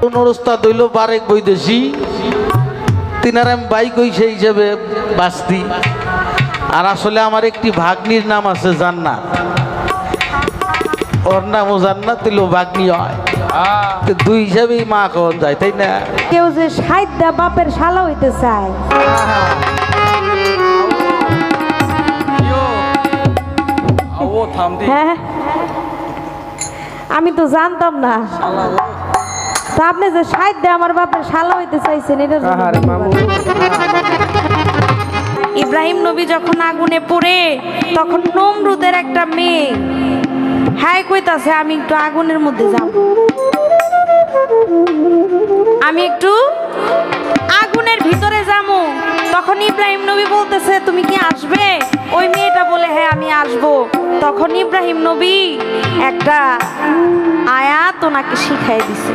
ওস্তাদ হইল বারেক বৈদেশি, তিনার আমি বাইক হই সেই হিসেবে বাঁচতি। আর আসলে আমার একটি ভাগ্নির নাম আছে জান্নাত, ওর নামও জান্নাত, দিল ভাগ্নি হয়, দুই হিসাবেই মা কখন যায়, তাই না? কেউ যে সাইদা বাপের শালা হইতে চায়, হ্যাঁ আমি তো জানতাম না। তা আপনি যে সাইদা আমার বাপের শালা হইতে চাইছেন, এটা ইব্রাহিম নবী যখন আগুনে পড়ে তখন নমরুদের একটা মেয়ে হ্যাঁ কইতাছে আমি একটু আগুনের মধ্যে যাব, আমি একটু আগুনের ভিতরে যাবো। তখন ইব্রাহিম নবী বলতেছে তুমি কি আসবে? ওই মেয়েটা বলে হ্যাঁ আমি আসবো। তখন ইব্রাহিম নবী একটা আয়াত ওনাকে শিখাই দিছে।